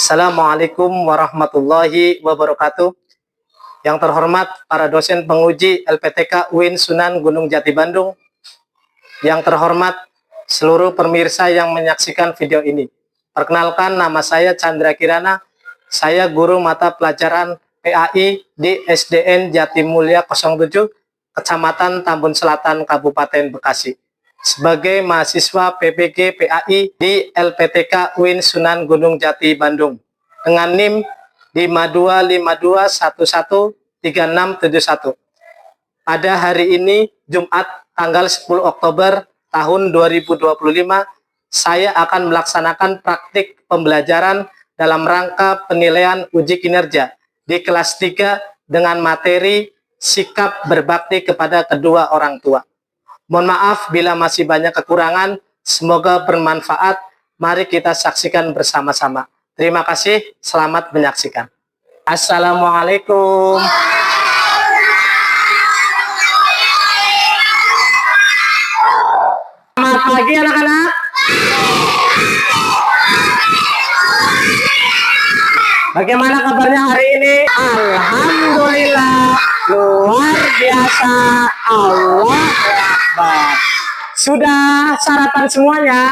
Assalamualaikum warahmatullahi wabarakatuh. Yang terhormat para dosen penguji LPTK UIN Sunan Gunung Jati Bandung. Yang terhormat seluruh pemirsa yang menyaksikan video ini. Perkenalkan, nama saya Chandra Kirana. Saya guru mata pelajaran PAI di SDN Jatimulya 07, Kecamatan Tambun Selatan, Kabupaten Bekasi. Sebagai mahasiswa PPG PAI di LPTK UIN Sunan Gunung Jati Bandung dengan NIM 5252113671. Pada hari ini Jumat tanggal 10 Oktober tahun 2025, saya akan melaksanakan praktik pembelajaran dalam rangka penilaian uji kinerja di kelas 3 dengan materi sikap berbakti kepada kedua orang tua. Mohon maaf bila masih banyak kekurangan, semoga bermanfaat. Mari kita saksikan bersama-sama. Terima kasih, selamat menyaksikan. Assalamualaikum. Selamat pagi anak-anak. Bagaimana kabarnya hari ini? Alhamdulillah, luar biasa. Allah Akbar. Sudah sarapan semuanya?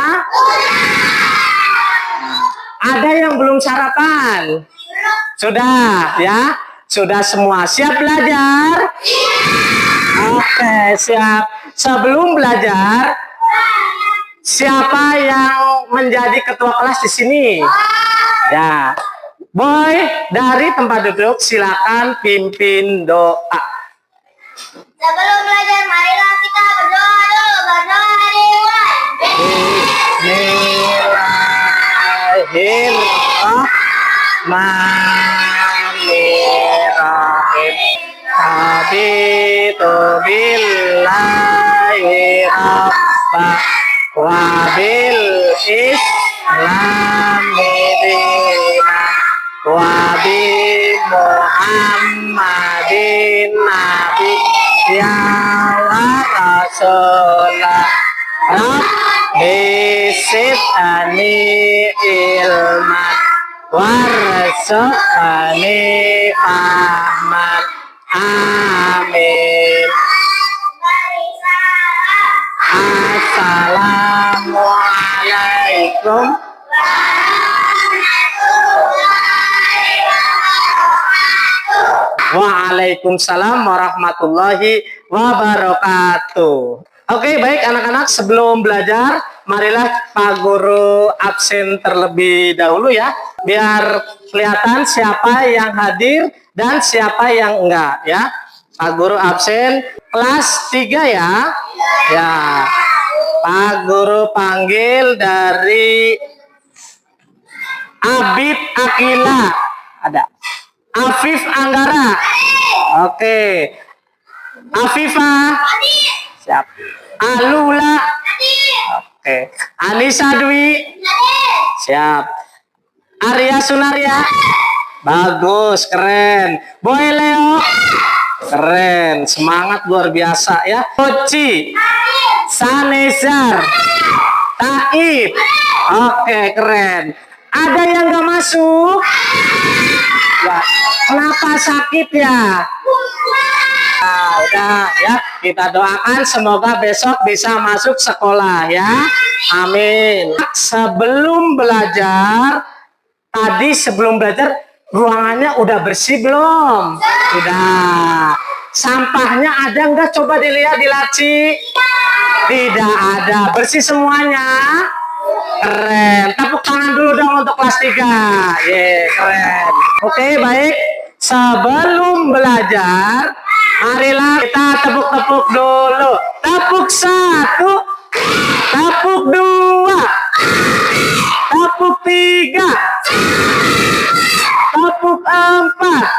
Ada yang belum sarapan? Sudah ya? Sudah semua siap belajar? Oke, siap. Sebelum belajar, siapa yang menjadi ketua kelas di sini? Ya. Boy, dari tempat duduk silakan pimpin doa. Sebelum belajar, marilah kita berdoa dulu. Berdoa dimulai. Bismillahirrahmanirrahim. Habitu billahi rabba wa bil islami dina wa bi Muhammadin nabi ya wa rasulah Rabbi zidni ilman warzuqni fahman. Amin. Assalamualaikum. Waalaikumsalam warahmatullahi wabarakatuh. Oke, baik anak-anak, sebelum belajar, marilah Pak Guru absen terlebih dahulu ya, biar kelihatan siapa yang hadir dan siapa yang enggak ya. Pak Guru absen kelas 3 ya. Ya. Pak Guru panggil dari Abid Akila. Ada. Afif Anggara. Oke. Afifah. Siap. Alula. Oke. Anissa Dwi. Siap. Arya Sunaria. Bagus, keren. Boy Leo. Keren, semangat luar biasa ya. Oci. Sanezar. Taib. Oke, keren. Ada yang gak masuk? Ya. Kenapa sakit ya? Nah, udah ya, kita doakan semoga besok bisa masuk sekolah ya. Amin. Sebelum belajar, sebelum belajar ruangannya udah bersih belum? Udah. Sampahnya ada nggak? Coba dilihat di laci. Tidak ada. Bersih semuanya. Keren. Tepuk tangan dulu dong untuk kelas 3. Ye, keren. Oke, baik. Sebelum belajar, marilah kita tepuk-tepuk dulu. Tepuk 1, tepuk 2, tepuk 3, tepuk 4,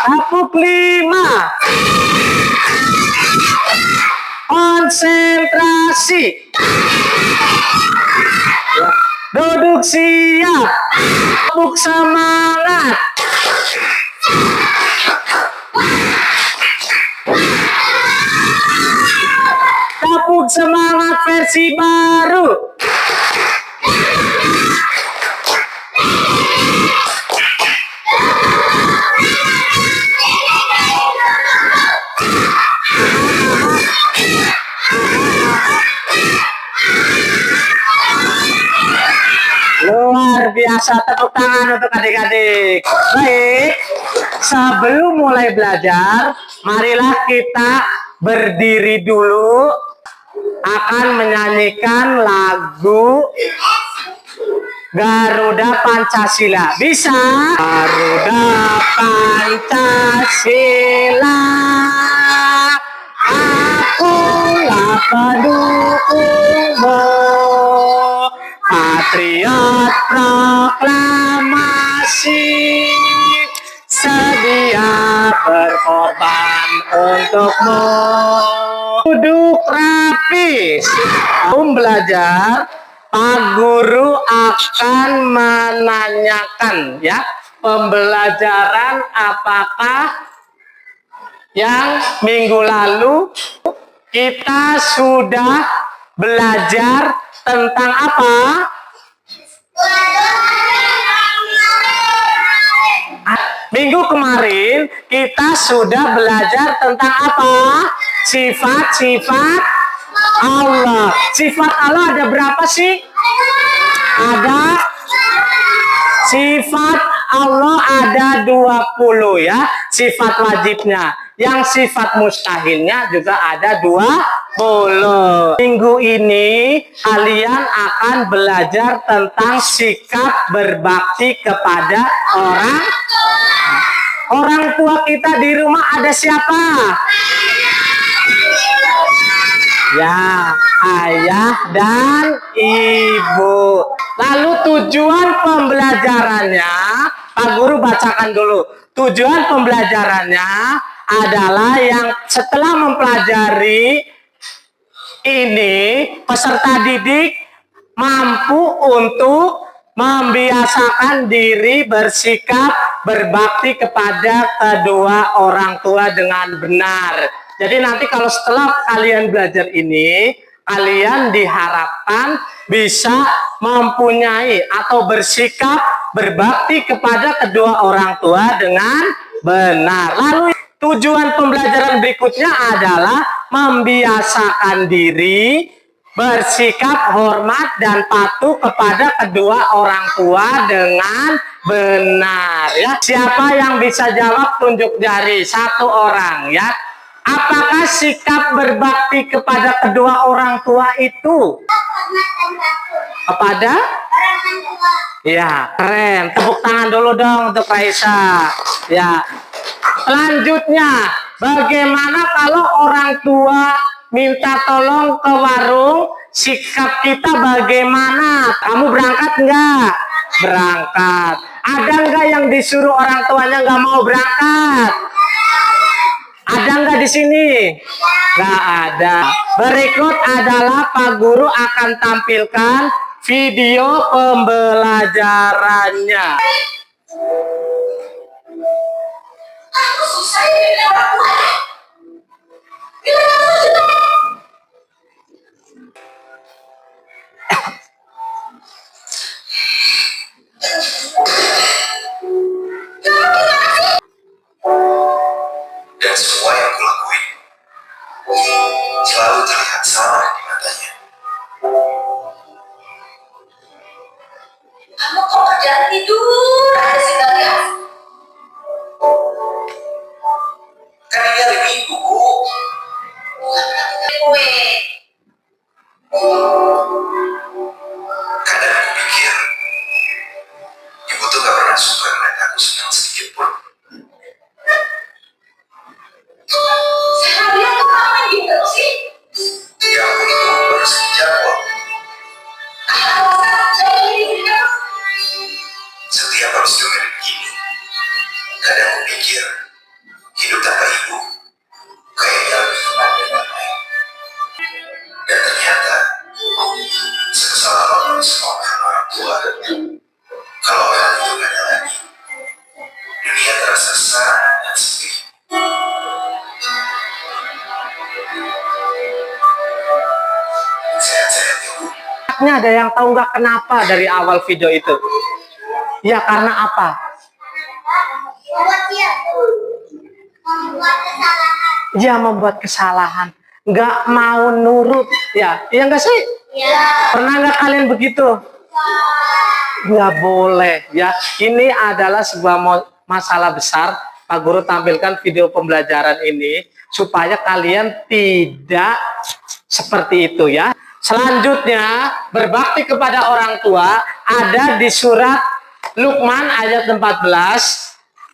tepuk 5. Konsentrasi. Duduk siap. Tepuk semangat. Tepuk semangat versi baru. biasa, tepuk tangan untuk adik-adik. Baik, sebelum mulai belajar, marilah kita berdiri dulu, akan menyanyikan lagu Garuda Pancasila. Bisa? Garuda Pancasila, akulah pendukungmu, patriot proklamasi, sedia berkorban untukmu. Duduk rapi. Sebelum belajar, Pak Guru akan menanyakan ya, pembelajaran apakah yang minggu lalu kita sudah belajar tentang apa? Minggu kemarin kita sudah belajar tentang apa? Sifat-sifat Allah. Sifat Allah ada berapa sih? Ada sifat Allah ada 20 ya, sifat wajibnya. Yang sifat mustahilnya juga ada 20. Minggu ini kalian akan belajar tentang sikap berbakti kepada orang tua kita. Di rumah ada siapa? Ya, ayah dan ibu. Lalu tujuan pembelajarannya, Pak Guru bacakan dulu. Tujuan pembelajarannya adalah yang setelah mempelajari ini, peserta didik mampu untuk membiasakan diri bersikap berbakti kepada kedua orang tua dengan benar. Jadi nanti kalau setelah kalian belajar ini, kalian diharapkan bisa mempunyai atau bersikap berbakti kepada kedua orang tua dengan benar. Lalu tujuan pembelajaran berikutnya adalah membiasakan diri bersikap hormat dan patuh kepada kedua orang tua dengan benar. Ya, siapa yang bisa jawab tunjuk jari, satu orang ya. Apakah sikap berbakti kepada kedua orang tua itu? Kepada? Ya, keren. Tepuk tangan dulu dong untuk Raisa. Ya. Selanjutnya, bagaimana kalau orang tua minta tolong ke warung? Sikap kita bagaimana? Kamu berangkat enggak? Berangkat. Ada enggak yang disuruh orang tuanya enggak mau berangkat? Ada nggak di sini? Nggak ada. Berikut adalah Pak Guru akan tampilkan video pembelajarannya. Dan semua yang kulakuin selalu terlihat salah di matanya. Kamu kok kerjaan tidur aja sih kalian? Kan ini hari Minggu, Bu. Bukan berarti kue. Kadang aku pikir ibu tuh gak pernah suka ngeliat aku senang sedikit pun. Saya lihat tuh kamu gitu sih. Ya ampun, Ibu, baru sekejap kok. Setiap habis dengerin gini, kadang aku pikir hidup tanpa ibu kayaknya lebih tenang dan damai. Dan ternyata sekesal apapun semua orang tua, kalau orang itu gak ada lagi, dunia terasa sangat sepi. Sehat-sehat ya, Bu. Ini ada yang tahu nggak kenapa dari awal video itu? Ya karena apa? Membuat dia membuat kesalahan. Dia membuat kesalahan, nggak mau nurut. Ya, iya nggak sih? Ya. Pernah nggak kalian begitu? Nggak boleh ya. Ini adalah sebuah masalah besar. Pak Guru tampilkan video pembelajaran ini supaya kalian tidak seperti itu ya. Selanjutnya, berbakti kepada orang tua ada di surat Luqman ayat 14.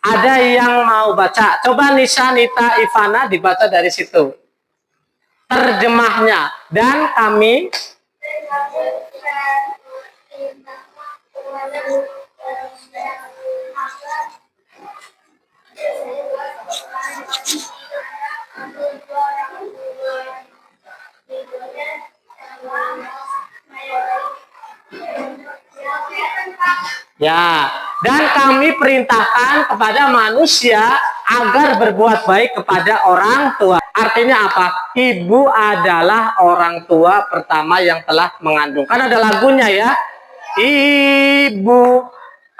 Ada yang mau baca? Coba Nisa, Nita, Ivana dibaca dari situ. Terjemahnya. Dan kami ya, dan kami perintahkan kepada manusia agar berbuat baik kepada orang tua. Artinya apa? Ibu adalah orang tua pertama yang telah mengandung. Kan ada lagunya ya. Ibu,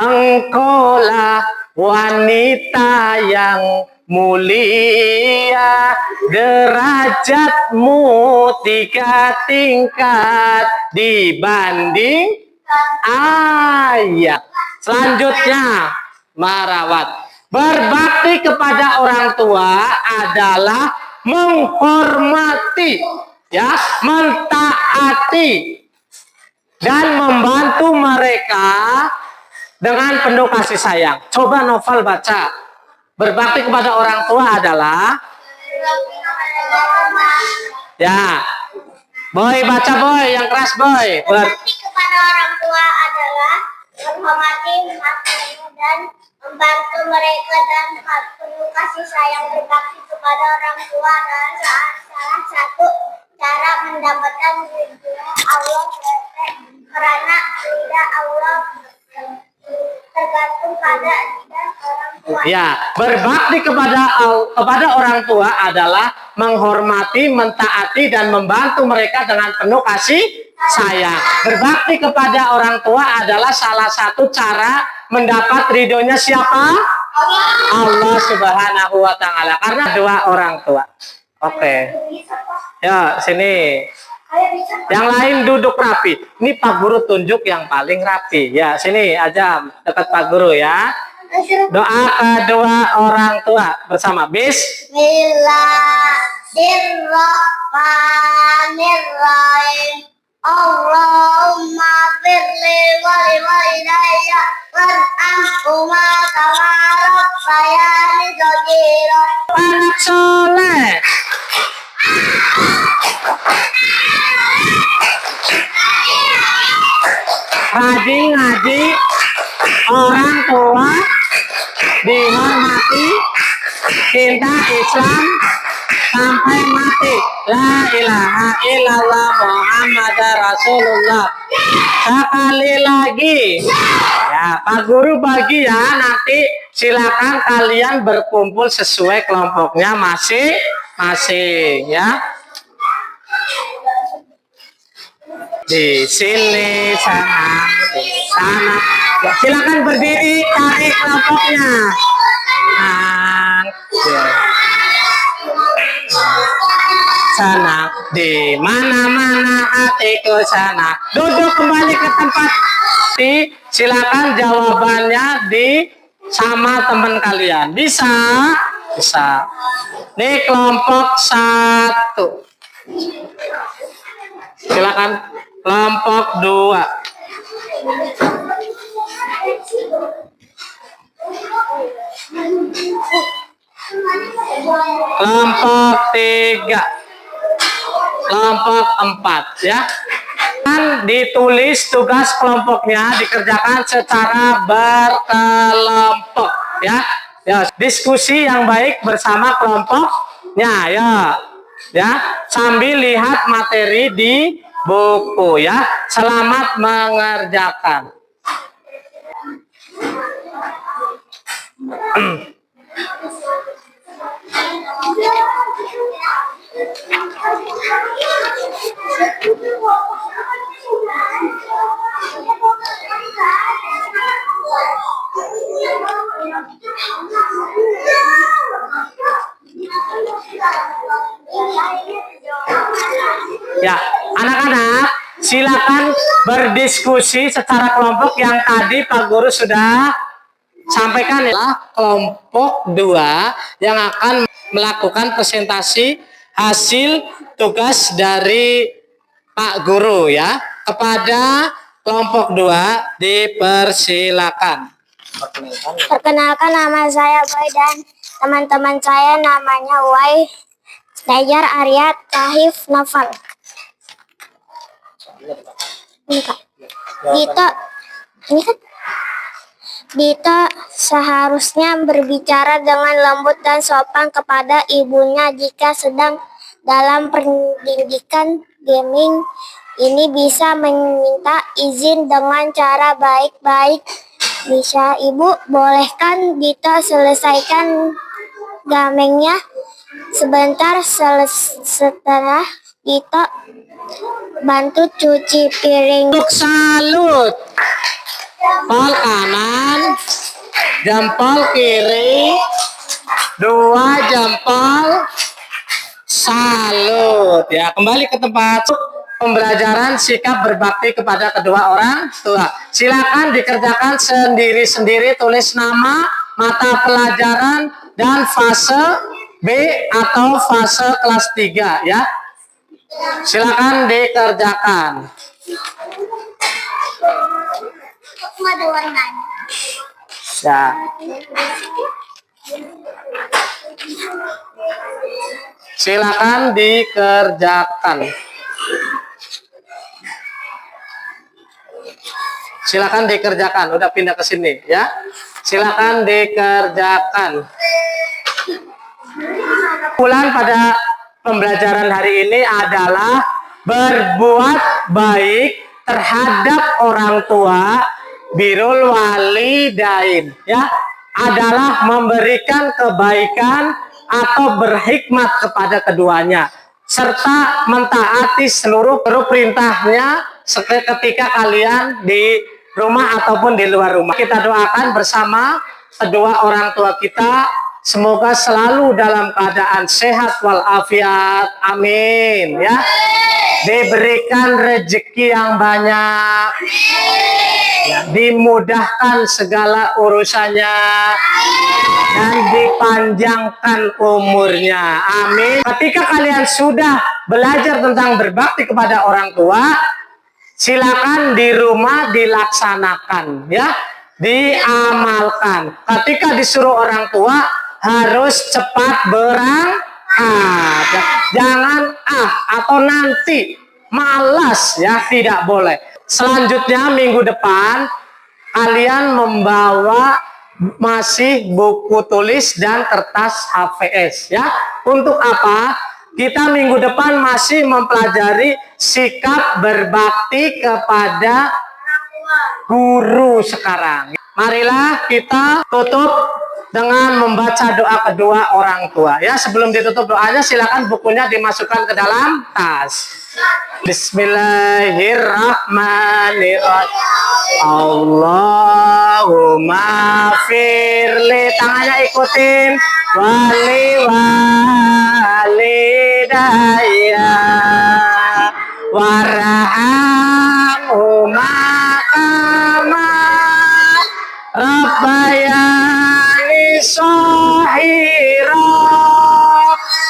engkaulah wanita yang mulia, derajatmu 3 tingkat dibanding ayah. Selanjutnya, merawat. Berbakti kepada orang tua adalah menghormati, ya, mentaati dan membantu mereka dengan penuh kasih sayang. Coba Novel baca. Berbakti kepada orang tua adalah, ya, Boy baca Boy, yang keras Boy. Berbakti kepada orang tua adalah menghormati, mengasihi dan membantu mereka dan penuh kasih sayang. Berbakti kepada orang tua adalah salah satu cara mendapatkan ridho Allah, karena ridha Allah tergantung pada lidah orang tua. Ya, berbakti kepada orang tua adalah menghormati, mentaati dan membantu mereka dengan penuh kasih sayang. Berbakti kepada orang tua adalah salah satu cara mendapat ridhonya siapa? Allah Subhanahu wa taala. Karena dua orang tua. Oke. Ya, sini. Yang lain duduk rapi. Ini Pak Guru tunjuk yang paling rapi. Ya, sini aja dekat Pak Guru ya. Doa kedua orang tua bersama. Bismillahirrahmanirrahim. Allahumma firli wali walidayya warhamhuma kama rabbayani shaghira. Anak soleh. Rajin ngaji, orang tua dihormati, cinta Islam sampai mati. La ilaha illallah Muhammad Rasulullah. Sekali lagi ya, Pak Guru bagi ya, nanti silakan kalian berkumpul sesuai kelompoknya masing-masing ya. Di sini, sana, di sana. Ya, silakan berdiri, cari kelompoknya. Nah, ya. Sana, di mana-mana hatiku sana. Duduk kembali ke tempat. Silakan jawabannya di sama teman kalian. Bisa? Bisa. Ini kelompok 1. Silakan kelompok 2. Kelompok 3. Kelompok 4 ya. Dan ditulis tugas kelompoknya dikerjakan secara berkelompok ya. Ya, diskusi yang baik bersama kelompoknya ya. Ya, sambil lihat materi di buku ya. Selamat mengerjakan. Ya, anak-anak silakan berdiskusi secara kelompok yang tadi Pak Guru sudah sampaikan ya. Kelompok 2 yang akan melakukan presentasi hasil tugas dari Pak Guru ya. Kepada kelompok 2 dipersilakan. Perkenalkan, nama saya Boy dan teman-teman saya namanya Wai, Nejar, Arya, Tahif, Noval. Ini Kak. Ini kan Dito seharusnya berbicara dengan lembut dan sopan kepada ibunya jika sedang dalam pendidikan gaming. Ini bisa meminta izin dengan cara baik-baik. Bisa Ibu, bolehkan Dito selesaikan gamingnya sebentar. Setelah Dito bantu cuci piring. Untuk salut. Jempol kanan, jempol kiri, 2 jempol salut ya. Kembali ke tempat pembelajaran sikap berbakti kepada kedua orang tua. Silakan dikerjakan sendiri-sendiri, tulis nama, mata pelajaran, dan fase B atau fase kelas 3 ya. Silakan dikerjakan. Ada warnanya. Ya. Silakan dikerjakan. Silakan dikerjakan. Udah pindah ke sini ya. Silakan dikerjakan. Kesimpulan pada pembelajaran hari ini adalah berbuat baik terhadap orang tua, birrul walidain ya, adalah memberikan kebaikan atau berhikmat kepada keduanya serta mentaati seluruh perintahnya ketika kalian di rumah ataupun di luar rumah. Kita doakan bersama kedua orang tua kita, semoga selalu dalam keadaan sehat walafiat, amin ya. Diberikan rezeki yang banyak ya, dimudahkan segala urusannya dan dipanjangkan umurnya, amin. Ketika kalian sudah belajar tentang berbakti kepada orang tua, silakan di rumah dilaksanakan ya, diamalkan. Ketika disuruh orang tua harus cepat berangkat, jangan atau nanti malas ya, tidak boleh. Selanjutnya minggu depan kalian membawa masih buku tulis dan kertas HVS ya. Untuk apa? Kita minggu depan masih mempelajari sikap berbakti kepada guru sekarang. Marilah kita tutup dengan membaca doa kedua orang tua ya. Sebelum ditutup doanya, silakan bukunya dimasukkan ke dalam tas. Bismillahirrahmanirrahim. Allahumma firli, tangannya ikutin, wali walidaya warhamhuma kama rabbayani shahira.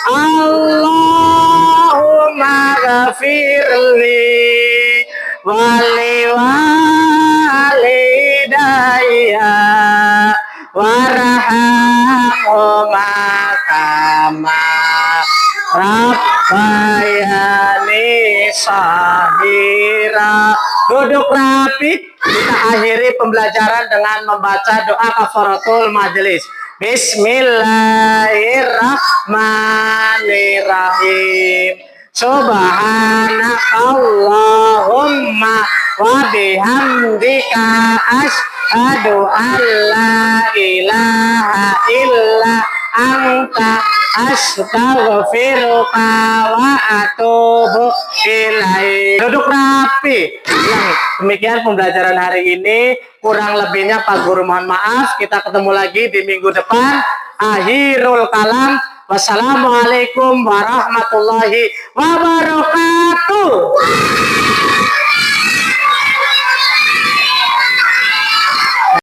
Allahumma ghafirli wali walidaya warhamhuma kama rabbayani shahira. Duduk rapi. Kita akhiri pembelajaran dengan membaca doa kafaratul majelis. Bismillahirrahmanirrahim. Subhanakallahumma wa bihamdika asyhadu an la ilaha illa anta astaghfiruka wa atubu ilaik. Duduk rapi. Demikian pembelajaran hari ini. Kurang lebihnya Pak Guru mohon maaf. Kita ketemu lagi di minggu depan. Akhirul kalam. Wassalamualaikum warahmatullahi wabarakatuh.